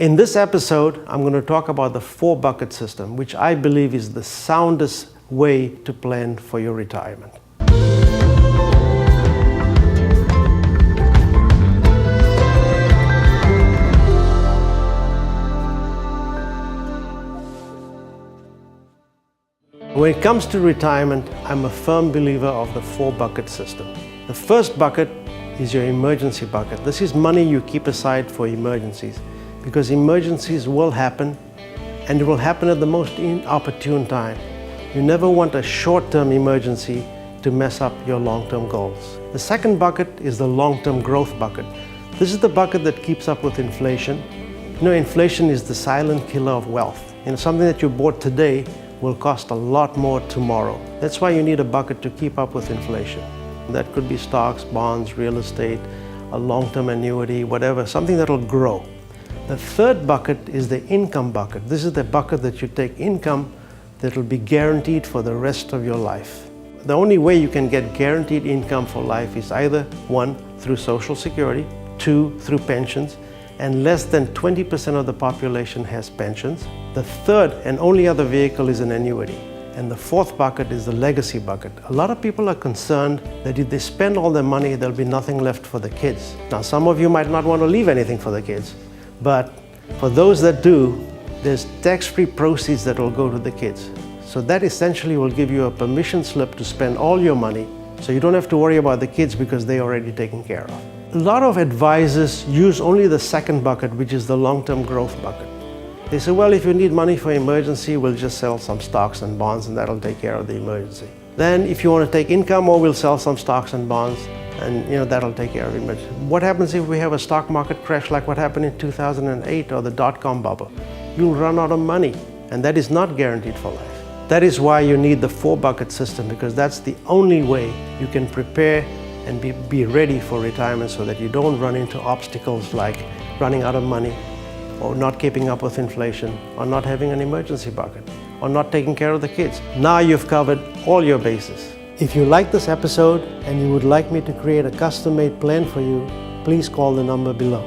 In this episode, I'm going to talk about the 4-bucket system, which I believe is the soundest way to plan for your retirement. When it comes to retirement, I'm a firm believer of the 4-bucket system. The first bucket is your emergency bucket. This is money you keep aside for emergencies, because emergencies will happen, and it will happen at the most inopportune time. You never want a short-term emergency to mess up your long-term goals. The second bucket is the long-term growth bucket. This is the bucket that keeps up with inflation. You know, inflation is the silent killer of wealth. Something that you bought today will cost a lot more tomorrow. That's why you need a bucket to keep up with inflation. That could be stocks, bonds, real estate, a long-term annuity, whatever, something that will grow. The third bucket is the income bucket. This is the bucket that you take income that will be guaranteed for the rest of your life. The only way you can get guaranteed income for life is either 1, through Social Security, 2, through pensions, and less than 20% of the population has pensions. The third and only other vehicle is an annuity. And the fourth bucket is the legacy bucket. A lot of people are concerned that if they spend all their money, there'll be nothing left for the kids. Now, some of you might not want to leave anything for the kids, but for those that do, there's tax-free proceeds that will go to the kids. So that essentially will give you a permission slip to spend all your money, so you don't have to worry about the kids because they're already taken care of. A lot of advisors use only the second bucket, which is the long-term growth bucket. They say, well, if you need money for emergency, we'll just sell some stocks and bonds and that'll take care of the emergency. Then if you want to take income, or we'll sell some stocks and bonds and that'll take care of emergency. What happens if we have a stock market crash like what happened in 2008 or the dot-com bubble? You'll run out of money, and that is not guaranteed for life. That is why you need the 4-bucket system, because that's the only way you can prepare and be ready for retirement, so that you don't run into obstacles like running out of money, or not keeping up with inflation, or not having an emergency bucket, or not taking care of the kids. Now you've covered all your bases. If you like this episode and you would like me to create a custom-made plan for you, please call the number below.